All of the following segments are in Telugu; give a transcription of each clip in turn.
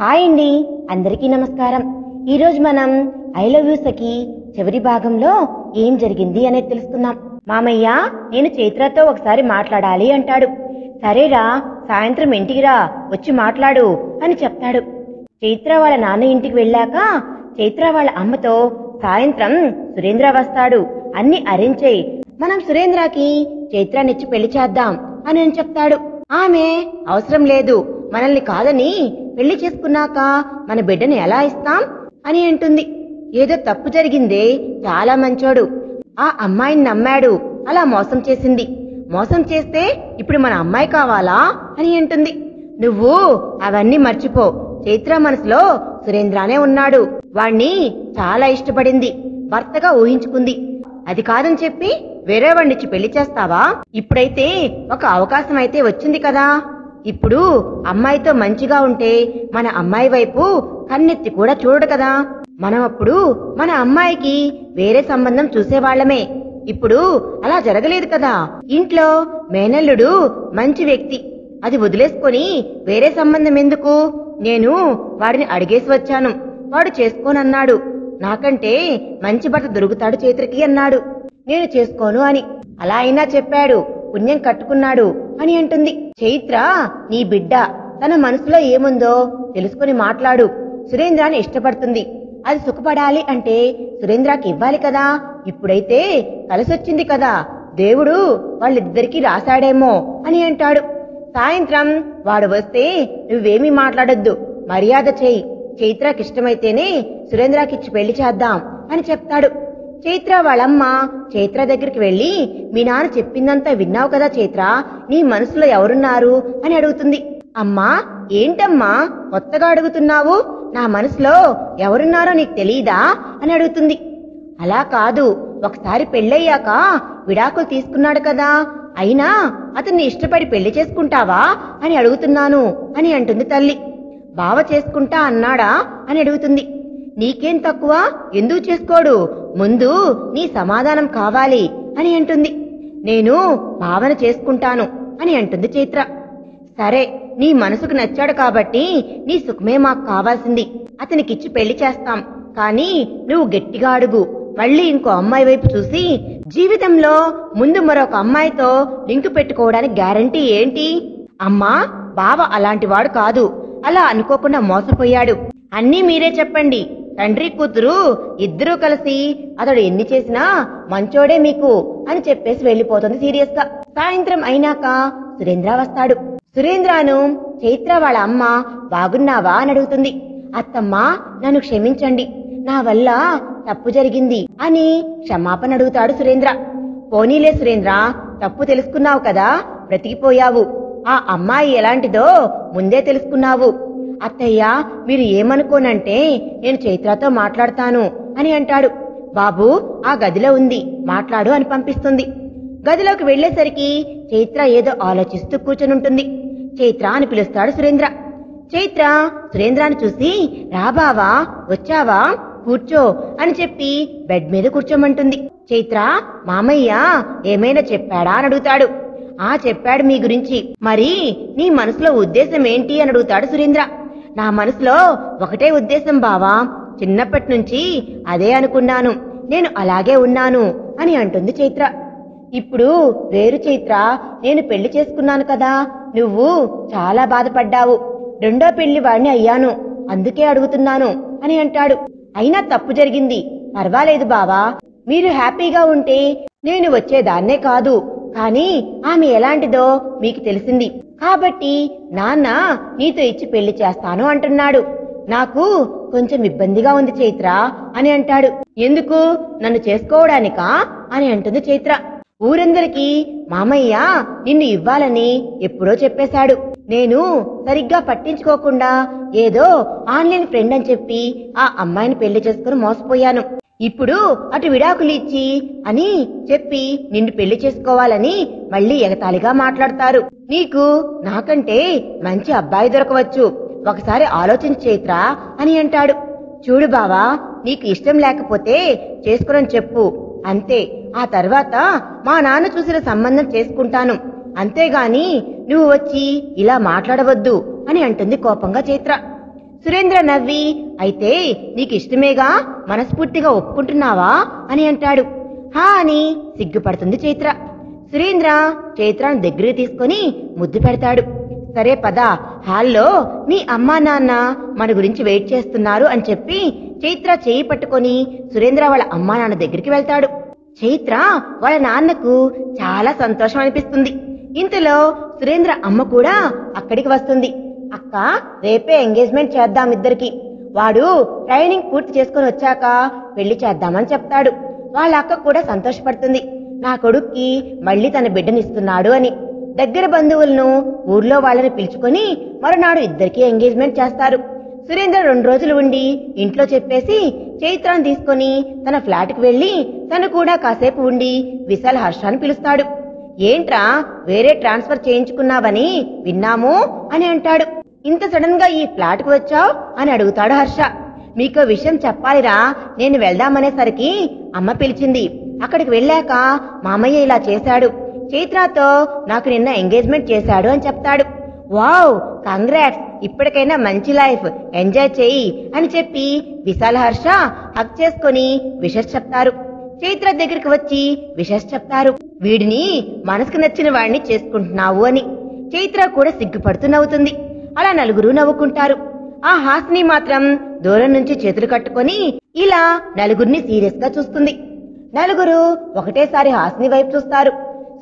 హాయ్ అండి, అందరికీ నమస్కారం. ఈరోజు మనం ఐ లవ్ యూ సఖీ చివరి భాగంలో ఏం జరిగింది అనేది తెలుసుకుందాం. మామయ్య, నేను చైత్రతో ఒకసారి మాట్లాడాలి అంటాడు. సరేరా, సాయంత్రం ఇంటికి రా, వచ్చి మాట్లాడు అని చెప్తాడు. చైత్ర వాళ్ళ నాన్న ఇంటికి వెళ్ళాక చైత్ర వాళ్ళ అమ్మతో సాయంత్రం సురేంద్ర వస్తాడు, అన్ని అరేంజ్ చేయి, మనం సురేంద్రకి చైత్రానిచ్చి పెళ్లి చేద్దాం అని చెప్తాడు. ఆమె అవసరం లేదు, మనల్ని కాదని పెళ్లి చేసుకున్నాక మన బిడ్డని ఎలా ఇస్తాం అని అంటుంది. ఏదో తప్పు జరిగిందే, చాలా మంచోడు, ఆ అమ్మాయిని నమ్మాడు, అలా మోసం చేసింది, మోసం చేస్తే ఇప్పుడు మన అమ్మాయి కావాలా అని అంటుంది. నువ్వు అవన్నీ మర్చిపో, చైత్ర మనసులో సురేంద్రనే ఉన్నాడు, వాణ్ణి చాలా ఇష్టపడింది, భర్తగా ఊహించుకుంది, అది కాదని చెప్పి వేరే వాణ్ణిచ్చి పెళ్లి చేస్తావా? ఇప్పుడైతే ఒక అవకాశం అయితే వచ్చింది కదా, ఇప్పుడు అమ్మాయితో మంచిగా ఉంటే మన అమ్మాయి వైపు కన్నెత్తి కూడా చూడడు కదా. మనం అప్పుడు మన అమ్మాయికి వేరే సంబంధం చూసేవాళ్లమే, ఇప్పుడు అలా జరగలేదు కదా. ఇంట్లో మేనల్లుడు మంచి వ్యక్తి, అది వదిలేసుకొని వేరే సంబంధం ఎందుకు? నేను వాడిని అడిగేసి వచ్చాను, వాడు చేసుకోనన్నాడు, నాకంటే మంచి భర్త దొరుకుతాడు చైత్రకి అన్నాడు, నేను చేసుకోను అని. అలా అయినా చెప్పాడు, పుణ్యం కట్టుకున్నాడు అని అంటుంది. చైత్ర నీ బిడ్డ, తన మనసులో ఏముందో తెలుసుకుని మాట్లాడు. సురేంద్రాన్ని ఇష్టపడుతుంది, అది సుఖపడాలి అంటే సురేంద్రకి ఇవ్వాలి కదా. ఇప్పుడైతే కలిసొచ్చింది కదా, దేవుడు వాళ్ళిద్దరికీ రాశాడేమో అని అంటాడు. సాయంత్రం వాడు వస్తే నువ్వేమీ మాట్లాడొద్దు, మర్యాద చేయి, చైత్రకి ఇష్టమైతేనే సురేంద్రకిచ్చి పెళ్లి చేద్దాం అని చెప్తాడు. చైత్ర వాళ్ళమ్మ చైత్ర దగ్గరికి వెళ్లి, మీ నాన్న చెప్పిందంతా విన్నావు కదా చైత్ర, నీ మనసులో ఎవరున్నారు అని అడుగుతుంది. అమ్మా, ఏంటమ్మా కొత్తగా అడుగుతున్నావు, నా మనసులో ఎవరున్నారో నీకు తెలీదా అని అడుగుతుంది. అలా కాదు, ఒకసారి పెళ్ళయ్యాక విడాకులు తీసుకున్నాడు కదా, అయినా అతన్ని ఇష్టపడి పెళ్లి చేసుకుంటావా అని అడుగుతున్నాను అని అంటుంది తల్లి. బావ చేసుకుంటా అన్నాడా అని అడుగుతుంది. నీకేం తక్కువ, ఎందుకు చేసుకోడు, ముందు నీ సమాధానం కావాలి అని అంటుంది. నేను భావన చేసుకుంటాను అని అంటుంది చైత్ర. సరే, నీ మనసుకు నచ్చాడు కాబట్టి నీ సుఖమే మాకు కావాల్సింది, అతనికిచ్చి పెళ్లి చేస్తాం, కానీ నువ్వు గట్టిగా అడుగు, మళ్ళీ ఇంకో అమ్మాయి వైపు చూసి జీవితంలో ముందు మరొక అమ్మాయితో లింకు పెట్టుకోవడానికి గ్యారంటీ ఏంటి? అమ్మా, బావ అలాంటి వాడు కాదు, అలా అనుకోకుండా మోసపోయాడు, అన్నీ మీరే చెప్పండి, తండ్రి కూతురు ఇద్దరూ కలిసి అతడు ఎన్ని చేసినా మంచోడే మీకు అని చెప్పేసి వెళ్లిపోతుంది సీరియస్ గా. సాయంత్రం అయినాక సురేంద్ర వస్తాడు. సురేంద్రను చైత్ర వాళ్ళ అమ్మ బాగున్నావా అని అడుగుతుంది. అత్తమ్మా, నన్ను క్షమించండి, నా వల్ల తప్పు జరిగింది అని క్షమాపణ అడుగుతాడు సురేంద్ర. పోనీలే సురేంద్ర, తప్పు తెలుసుకున్నావు కదా, బ్రతికిపోయావు, ఆ అమ్మాయి ఎలాంటిదో ముందే తెలుసుకున్నావు. అత్తయ్య, మీరు ఏమనుకోనంటే నేను చైత్రతో మాట్లాడతాను అని అంటాడు. బాబు, ఆ గదిలో ఉంది, మాట్లాడు అని పంపిస్తుంది. గదిలోకి వెళ్లేసరికి చైత్ర ఏదో ఆలోచిస్తూ కూర్చొనుంటుంది. చైత్ర అని పిలుస్తాడు సురేంద్ర. చైత్ర సురేంద్రాన్ని చూసి, రా బావా, వచ్చావా, కూర్చో అని చెప్పి బెడ్ మీద కూర్చోమంటుంది. చైత్ర, మామయ్య ఏమైనా చెప్పాడా అని అడుగుతాడు. చెప్పాడు మీ గురించి, మరి నీ మనసులో ఉద్దేశం ఏంటి అని అడుగుతాడు సురేంద్ర. నా మనసులో ఒకటే ఉద్దేశం బావా, చిన్నప్పటి నుంచి అదే అనుకున్నాను, నేను అలాగే ఉన్నాను అని అంటుంది చైత్ర. ఇప్పుడు వేరు చైత్ర, నేను పెళ్లి చేసుకున్నాను కదా, నువ్వు చాలా బాధపడ్డావు, రెండో పెళ్లి వాడిని అయ్యాను, అందుకే అడుగుతున్నాను అని అంటాడు. అయినా తప్పు జరిగింది, పర్వాలేదు బావా, మీరు హ్యాపీగా ఉంటే నేను వచ్చేదాన్నే కాదు, కానీ ఆమె ఎలాంటిదో మీకు తెలిసింది కాబట్టి నాన్న నీతో ఇచ్చి పెళ్లి చేస్తాను అంటున్నాడు, నాకు కొంచెం ఇబ్బందిగా ఉంది చైత్ర అని అంటాడు. ఎందుకు, నన్ను చేసుకోవడానికా అని అంటుంది చైత్ర. ఊరందరికీ మామయ్య నిన్ను ఇవ్వాలని ఎప్పుడో చెప్పేశాడు, నేను సరిగ్గా పట్టించుకోకుండా ఏదో ఆన్లైన్ ఫ్రెండ్ అని చెప్పి ఆ అమ్మాయిని పెళ్లి చేసుకుని మోసపోయాను, ఇప్పుడు అటు విడాకులు ఇచ్చి అని చెప్పి నిన్ను పెళ్లి చేసుకోవాలని మళ్ళీ ఎగతాళిగా మాట్లాడతారు, నీకు నాకంటే మంచి అబ్బాయి దొరకవచ్చు, ఒకసారి ఆలోచించి చైత్ర అని అంటాడు. చూడు బావా, నీకు ఇష్టం లేకపోతే చేసుకుని చెప్పు, అంతే, ఆ తర్వాత మా నాన్న చూసిన సంబంధం చేసుకుంటాను, అంతేగాని నువ్వు వచ్చి ఇలా మాట్లాడవద్దు అని అంటుంది కోపంగా చైత్ర. సురేంద్ర నవ్వి, అయితే నీకు ఇష్టమేగా, మనస్ఫూర్తిగా ఒప్పుకుంటున్నావా అని అంటాడు. హా అని సిగ్గుపడుతుంది చైత్ర. సురేంద్ర చైత్రను దగ్గరికి తీసుకుని ముద్దు పెడతాడు. సరే పద, హాల్లో మీ అమ్మా నాన్న మన గురించి వెయిట్ చేస్తున్నారు అని చెప్పి చైత్ర చేయి పట్టుకొని సురేంద్ర వాళ్ళ అమ్మా నాన్న దగ్గరికి వెళ్తాడు. చైత్ర వాళ్ళ నాన్నకు చాలా సంతోషం అనిపిస్తుంది. ఇంతలో సురేంద్ర అమ్మ కూడా అక్కడికి వస్తుంది. అక్క, రేపే ఎంగేజ్మెంట్ చేద్దాం ఇద్దరికి. వాడు ట్రైనింగ్ పూర్తి చేసుకుని వచ్చాక పెళ్లి చేద్దామని చెప్తాడు. వాళ్ళ అక్క కూడా సంతోషపడుతుంది. నా కొడుక్కి మళ్లీ తన బిడ్డనిస్తున్నాడు అని. దగ్గర బంధువులను, ఊర్లో వాళ్ళని పిలుచుకొని మరునాడు ఇద్దరికీ ఎంగేజ్మెంట్ చేస్తారు. సురేంద్ర 2 రోజులు ఉండి ఇంట్లో చెప్పేసి చైత్రాన్ని తీసుకుని తన ఫ్లాట్కి వెళ్లి తను కూడా కాసేపు ఉండి విశాల్ హర్షాన్ని పిలుస్తాడు. ఏంట్రా వేరే ట్రాన్స్ఫర్ చేయించుకున్నావని విన్నాము అని అంటాడు. ఇంత సడన్ గా ఈ ఫ్లాట్కి వచ్చావు అని అడుగుతాడు హర్ష. మీకో విషయం చెప్పాలిరా, నేను వెళ్దామనేసరికి అమ్మ పిలిచింది. అక్కడికి వెళ్ళాక మామయ్య ఇలా చేశాడు, చైత్రతో నాకు నిన్న ఎంగేజ్మెంట్ చేశాడు అని చెప్తాడు. వావ్, కంగ్రాట్స్, ఇప్పటికైనా మంచి లైఫ్ ఎంజాయ్ చేయి అని చెప్పి విశాల్ హర్ష హక్ చేసుకుని విషెస్ చెప్తారు. చైత్ర దగ్గరికి వచ్చి విషెస్ చెప్తారు. వీడిని మనసుకు నచ్చిన వాడిని చేసుకుంటున్నావు అని. చైత్ర కూడా సిగ్గుపడుతూ నవ్వుతుంది. అలా నలుగురు నవ్వుకుంటారు. ఆ హాసిని మాత్రం దూరం నుంచి చేతులు కట్టుకొని ఇలా నలుగురిని సీరియస్ గా చూస్తుంది. నలుగురు ఒకటేసారి హాసిని వైపు చూస్తారు.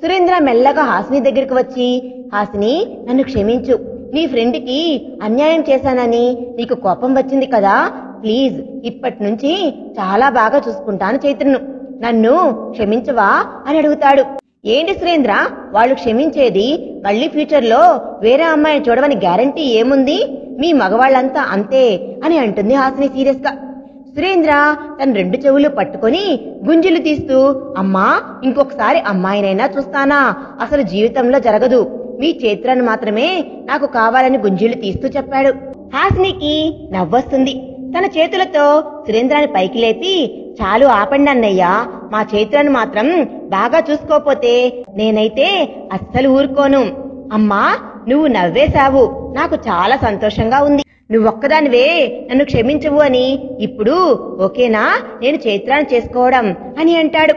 సురేంద్ర మెల్లగా హాసిని దగ్గరికి వచ్చి, హాసిని, నన్ను క్షమించు. నీ ఫ్రెండ్కి అన్యాయం చేశానని నీకు కోపం వచ్చింది కదా, ప్లీజ్ ఇప్పటి నుంచి చాలా బాగా చూసుకుంటాను చైత్రను, నన్ను క్షమించవా అని అడుగుతాడు. ఏంటి సురేంద్ర, వాళ్ళు క్షమించేది? మళ్ళీ ఫ్యూచర్ లో వేరే అమ్మాయిని చూడవని గ్యారంటీ ఏముంది? మీ మగవాళ్లంతా అంతే అని అంటుంది హాసిని సీరియస్ గా. సురేంద్ర తన 2 చెవులు పట్టుకొని గుంజులు తీస్తూ, అమ్మా, ఇంకొకసారి అమ్మాయినైనా చూస్తానా? అసలు జీవితంలో జరగదు. మీ చైత్రను మాత్రమే నాకు కావాలని గుంజీలు తీస్తూ చెప్పాడు. హాసినికి నవ్వొస్తుంది. తన చేతులతో సురేంద్రాన్ని పైకి లేపి, చాలు ఆపండి అన్నయ్యా, మా చైత్రను మాత్రం బాగా చూసుకోపోతే నేనైతే అస్సలు ఊరుకోను. అమ్మా, నువ్వు నవ్వేశావు, నాకు చాలా సంతోషంగా ఉంది. నువ్వొక్కదానివే నన్ను క్షమించవు అని ఇప్పుడు ఓకేనా నేను చైత్రాన్ని చేసుకోవడం అని అంటాడు.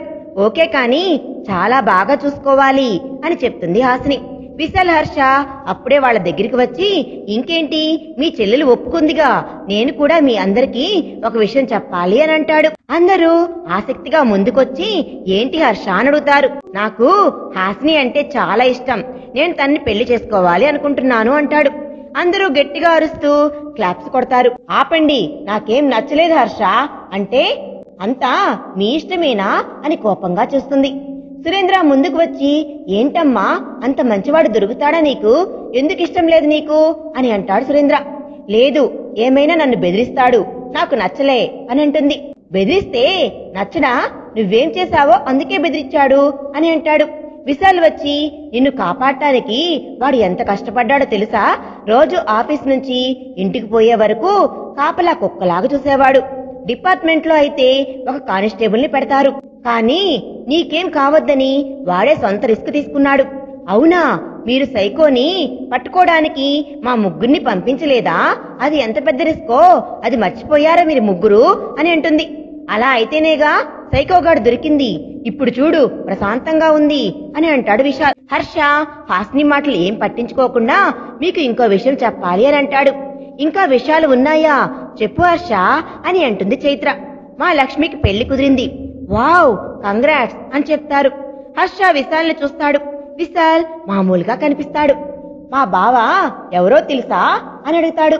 ఓకే, కానీ చాలా బాగా చూసుకోవాలి అని చెప్తుంది హాసిని. విశాల్ హర్ష అప్పుడే వాళ్ళ దగ్గరికి వచ్చి, ఇంకేంటి, మీ చెల్లెలు ఒప్పుకుందిగా, నేను కూడా మీ అందరికీ ఒక విషయం చెప్పాలి అని అంటాడు. అందరూ ఆసక్తిగా ముందుకొచ్చి, ఏంటి హర్ష అని అడుగుతారు. నాకు హాసిని అంటే చాలా ఇష్టం, నేను తన్ని పెళ్లి చేసుకోవాలి అనుకుంటున్నాను అంటాడు. అందరూ గట్టిగా అరుస్తూ క్లాప్స్ కొడతారు. ఆపండి, నాకేం నచ్చలేదు హర్ష అంటే అంతా మీ ఇష్టమేనా అని కోపంగా చూస్తుంది. సురేంద్ర ముందుకు వచ్చి, ఏంటమ్మా, అంత మంచివాడు దొరుకుతాడా నీకు? ఎందుకు ఇష్టం లేదు నీకు అని అంటాడు సురేంద్ర. లేదు, ఏమైనా నన్ను బెదిరిస్తాడు, నాకు నచ్చలే అని అంటుంది. బెదిరిస్తే నచ్చడా? నువ్వేం చేశావో అందుకే బెదిరించాడు అని అంటాడు. విశాల్ వచ్చి, నిన్ను కాపాడటానికి వాడు ఎంత కష్టపడ్డాడో తెలుసా? రోజు ఆఫీస్ నుంచి ఇంటికి పోయే వరకు కాపలా కుక్కలాగా చూసేవాడు. డిపార్ట్మెంట్ లో అయితే ఒక కానిస్టేబుల్ ని పెడతారు, కానీ నీకేం కావద్దని వాడే సొంత రిస్క్ తీసుకున్నాడు. అవునా, మీరు సైకోని పట్టుకోవడానికి మా ముగ్గురిని పంపించలేదా? అది ఎంత పెద్ద రిస్కో అది మర్చిపోయారా మీరు ముగ్గురు అని అంటుంది. అలా అయితేనేగా సైకోగాడు దొరికింది, ఇప్పుడు చూడు ప్రశాంతంగా ఉంది అని అంటాడు విశాల్. హర్ష హాసిని మాటలు ఏం పట్టించుకోకుండా, మీకు ఇంకో విషయం చెప్పాలి అని అంటాడు. ఇంకా విషయాలు ఉన్నాయా? చెప్పు హర్ష అని అంటుంది చైత్ర. మా లక్ష్మికి పెళ్లి కుదిరింది. వావ్, కంగ్రాట్స్ అని చెప్తారు. హర్ష విశాల్ని చూస్తాడు. విశాల్ మామూలుగా కనిపిస్తాడు. మా బావ ఎవరో తెలుసా అని అడుగుతాడు.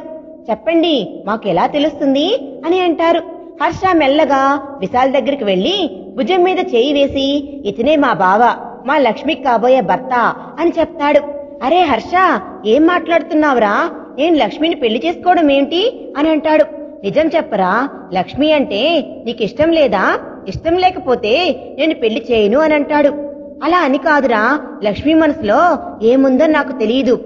చెప్పండి, మాకెలా తెలుస్తుంది అని అంటారు. హర్ష మెల్లగా విశాల్ దగ్గరికి వెళ్లి భుజం మీద చేయి వేసి, ఇతనే మా బావ, మా లక్ష్మికి కాబోయే భర్త అని చెప్తాడు. అరే హర్ష, ఏం మాట్లాడుతున్నావురా? నేను లక్ష్మిని పెళ్లి చేసుకోవడం ఏంటి అని అంటాడు. నిజం చెప్పరా, లక్ష్మి అంటే నీకిష్టం లేదా? ఇష్టం లేకపోతే నేను పెళ్లి చేయను అని అంటాడు. అలా అని కాదురా, లక్ష్మి మనసులో ఏముందో నాకు తెలియదు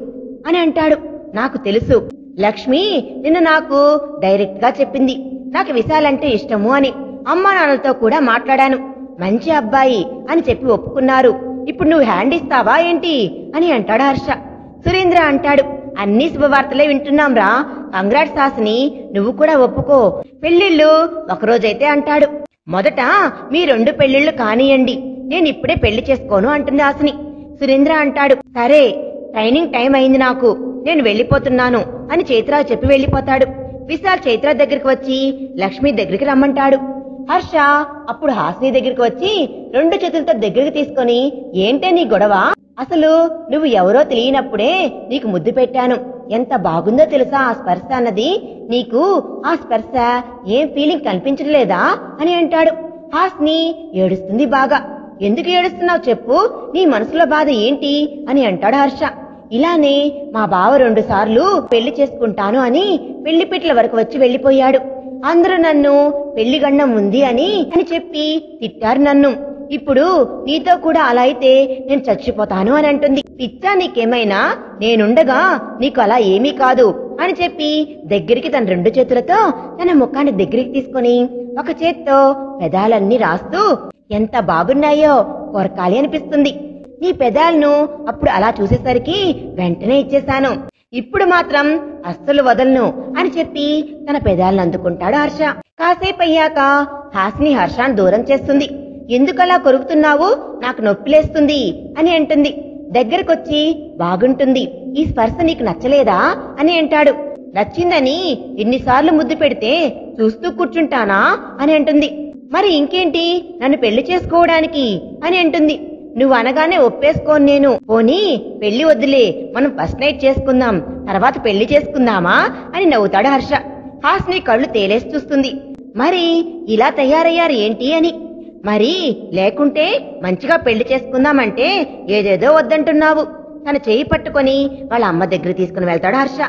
అని అంటాడు. నాకు తెలుసు, లక్ష్మి నిన్న నాకు డైరెక్ట్ గా చెప్పింది, నాకు విశాల్ అంటే ఇష్టము అని. అమ్మా నాన్నలతో కూడా మాట్లాడాను, మంచి అబ్బాయి అని చెప్పి ఒప్పుకున్నారు. ఇప్పుడు నువ్వు హ్యాండ్ ఇస్తావా ఏంటి అని అంటాడు హర్ష. సురేంద్ర అంటాడు, అన్ని శుభవార్తలే వింటున్నాం రా. కంగ్రాట్స్ హాసిని, నువ్వు కూడా ఒప్పుకో. పెళ్లిళ్ళు ఒకరోజైతే అంటాడు. మొదట మీ 2 పెళ్లిళ్ళు కానియండి, నేను ఇప్పుడే పెళ్లి చేసుకోను అంటుంది హాసిని. సురేంద్ర అంటాడు, సరే ట్రైనింగ్ టైం అయింది నాకు, నేను వెళ్ళిపోతున్నాను అని చైత్ర చెప్పి వెళ్ళిపోతాడు. విశాల్ చైత్ర దగ్గరికి వచ్చి లక్ష్మి దగ్గరికి రమ్మంటాడు. హర్ష అప్పుడు హాసిని దగ్గరికి వచ్చి 2 చేతులతో దగ్గరికి తీసుకొని, ఏంటే నీ గొడవ? అసలు నువ్వు ఎవరో తెలియనప్పుడే నీకు ముద్దు పెట్టాను, ఎంత బాగుందో తెలుసా ఆ స్పర్శ అన్నది. నీకు ఆ స్పర్శ ఏం ఫీలింగ్ కనిపించట్లేదా అని అంటాడు. హాసిని ఏడుస్తుంది బాగా. ఎందుకు ఏడుస్తున్నావు చెప్పు, నీ మనసులో బాధ ఏంటి అని అంటాడు హర్ష. ఇలానే మా బావ 2 సార్లు పెళ్లి చేసుకుంటాను అని పెళ్లిపీటల వరకు వచ్చి వెళ్లిపోయాడు. అందరూ నన్ను పెళ్లి గండం ఉంది అని చెప్పి తిట్టారు నన్ను. ఇప్పుడు నీతో కూడా అలా అయితే నేను చచ్చిపోతాను అని అంటుంది. పిచ్చా నీకేమైనా, నేనుండగా నీకు అలా ఏమీ కాదు అని చెప్పి దగ్గరికి తన 2 చేతులతో తన ముఖాన్ని దగ్గరికి తీసుకొని ఒక చేత్తో పెదాలన్నీ రాస్తూ, ఎంత బాగున్నాయో కొరకాలి అనిపిస్తుంది. నీ పెదాలను అప్పుడు అలా చూసేసరికి వెంటనే ఇచ్చేశాను, ఇప్పుడు మాత్రం అస్సలు వదలను అని చెప్పి తన పెదాలను అందుకుంటాడు హర్ష. కాసేపు అయ్యాక హాసిని హర్షాన్ని దూరం చేస్తుంది. ఎందుకలా కొరుకుతున్నావు, నాకు నొప్పిలేస్తుంది అని అంటుంది. దగ్గరకొచ్చి, బాగుంటుంది, ఈ స్పర్శ నీకు నచ్చలేదా అని అంటాడు. నచ్చిందని ఎన్నిసార్లు ముద్దు పెడితే చూస్తూ కూర్చుంటానా అని అంటుంది. మరి ఇంకేంటి, నన్ను పెళ్లి చేసుకోవడానికి అని అంటుంది. నువ్వు అనగానే ఒప్పేసుకోను నేను. పోనీ పెళ్లి వద్దులే, మనం ఫస్ట్ నైట్ చేసుకుందాం, తర్వాత పెళ్లి చేసుకుందామా అని నవ్వుతాడు హర్ష. హాసిని కళ్ళు తేలేసి చూస్తుంది. మరి ఇలా తయారయ్యారు ఏంటి అని. మరి లేకుంటే మంచిగా పెళ్లి చేసుకుందామంటే ఏదేదో వద్దంటున్నావు. తన చేయి పట్టుకొని వాళ్ళ అమ్మ దగ్గర తీసుకుని వెళ్తాడు హర్ష.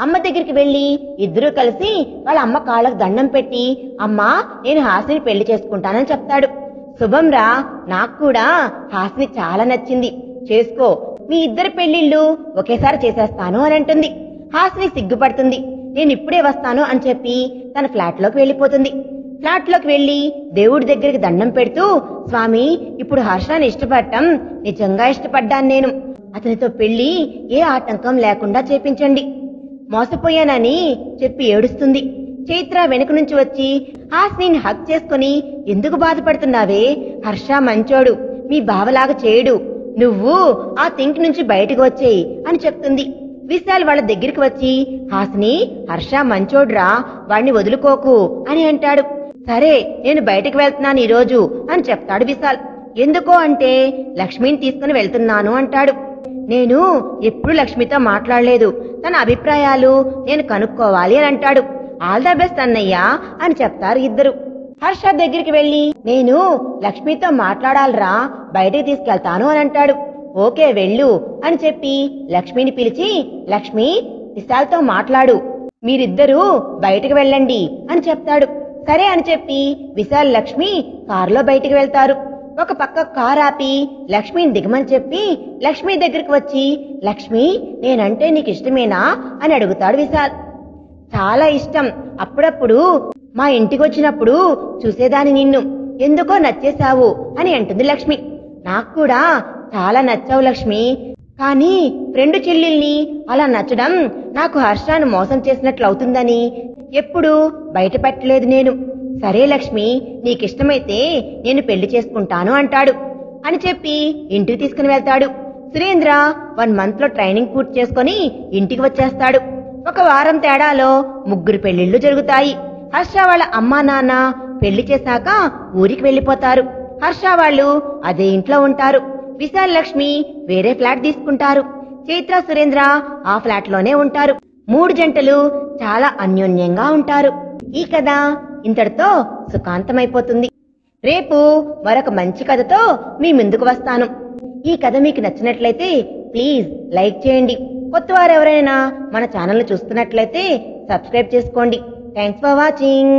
అమ్మ దగ్గరికి వెళ్లి ఇద్దరూ కలిసి వాళ్ళ అమ్మ కాళ్ళకు దండం పెట్టి, అమ్మా నేను హాసిని పెళ్లి చేసుకుంటానని చెప్తాడు. శుభం రా, నాకు కూడా హాసిని చాలా నచ్చింది, చేసుకో, మీ ఇద్దరు పెళ్లిళ్ళు ఒకేసారి చేసేస్తాను అని అంటుంది. హాసిని సిగ్గుపడుతుంది. నేను ఇప్పుడే వస్తాను అని చెప్పి తన ఫ్లాట్ లోకి వెళ్లిపోతుంది. ఫ్లాట్ లోకి వెళ్లి దేవుడి దగ్గరికి దండం పెడుతూ, స్వామి ఇప్పుడు హర్షాన్ని ఇష్టపడటం నిజంగా ఇష్టపడ్డాను నేను, అతనితో పెళ్లి ఏ ఆటంకం లేకుండా చేపించండి, మోసపోయానని చెప్పి ఏడుస్తుంది. చైత్ర వెనుక నుంచి వచ్చి హాసిని హక్ చేసుకుని, ఎందుకు బాధపడుతున్నావే, హర్ష మంచోడు, మీ బావలాగా చేయడు, నువ్వు ఆ థింక్ నుంచి బయటకు వచ్చేయి అని చెప్తుంది. విశాల్ వాళ్ళ దగ్గరికి వచ్చి, హాసిని హర్ష మంచోడ్రా, వాడిని వదులుకోకు అని అంటాడు. సరే నేను బయటకు వెళ్తున్నాను ఈరోజు అని చెప్తాడు విశాల్. ఎందుకో అంటే లక్ష్మిని తీసుకుని వెళ్తున్నాను అంటాడు. నేను ఎప్పుడు లక్ష్మితో మాట్లాడలేదు, తన అభిప్రాయాలు నేను కనుక్కోవాలి అని అంటాడు. ఆల్ ద బెస్ట్ అన్నయ్య అని చెప్తారు ఇద్దరు. హర్ష దగ్గరికి వెళ్లి, నేను లక్ష్మితో మాట్లాడాలరా, బయటికి తీసుకెళ్తాను అని అంటాడు. ఓకే వెళ్ళు అని చెప్పి లక్ష్మిని పిలిచి, లక్ష్మి విశాల్తో మాట్లాడు, మీరిద్దరూ బయటకు వెళ్ళండి అని చెప్తాడు. సరే అని చెప్పి విశాల్ లక్ష్మి కారులో బయటికి వెళ్తారు. ఒక పక్క కార్ ఆపి లక్ష్మిని దిగమని చెప్పి లక్ష్మి దగ్గరికి వచ్చి, లక్ష్మి నేనంటే నీకు ఇష్టమేనా అని అడుగుతాడు విశాల్. చాలా ఇష్టం, అప్పుడప్పుడు మా ఇంటికి వచ్చినప్పుడు చూసేదాని నిన్ను, ఎందుకో నచ్చేశావు అని అంటుంది లక్ష్మి. నాకు కూడా చాలా నచ్చావు లక్ష్మి, కానీ ఫ్రెండ్ చెల్లెల్ని అలా నచ్చడం నాకు హర్షాన్ని మోసం చేసినట్లు అవుతుందని ఎప్పుడు బయట పెట్టలేదు నేను. సరే లక్ష్మి, నీకిష్టమైతే నేను పెళ్లి చేసుకుంటాను అంటాడు. అని చెప్పి ఇంటికి తీసుకుని వెళ్తాడు. సురేంద్ర 1 మంత్ లో ట్రైనింగ్ పూర్తి చేసుకుని ఇంటికి వచ్చేస్తాడు. ఒక వారం తేడాలో 3 పెళ్లిళ్లు జరుగుతాయి. హర్ష వాళ్ళ అమ్మా నాన్న పెళ్లి చేశాక ఊరికి వెళ్లిపోతారు. హర్ష వాళ్ళు అదే ఇంట్లో ఉంటారు. విశాల్ లక్ష్మి వేరే ఫ్లాట్ తీసుకుంటారు. చైత్ర సురేంద్ర ఆ ఫ్లాట్ లోనే ఉంటారు. 3 జంటలు చాలా అన్యోన్యంగా ఉంటారు. ఈ కథ ఇంతటితో సుఖాంతమైపోతుంది. రేపు మరొక మంచి కథతో మీ ముందుకు వస్తాను. ఈ కథ మీకు నచ్చినట్లయితే ప్లీజ్ లైక్ చేయండి. కొత్త వారు ఎవరైనా మన ఛానల్ చూస్తున్నట్లయితే సబ్స్క్రైబ్ చేసుకోండి. Thanks for watching.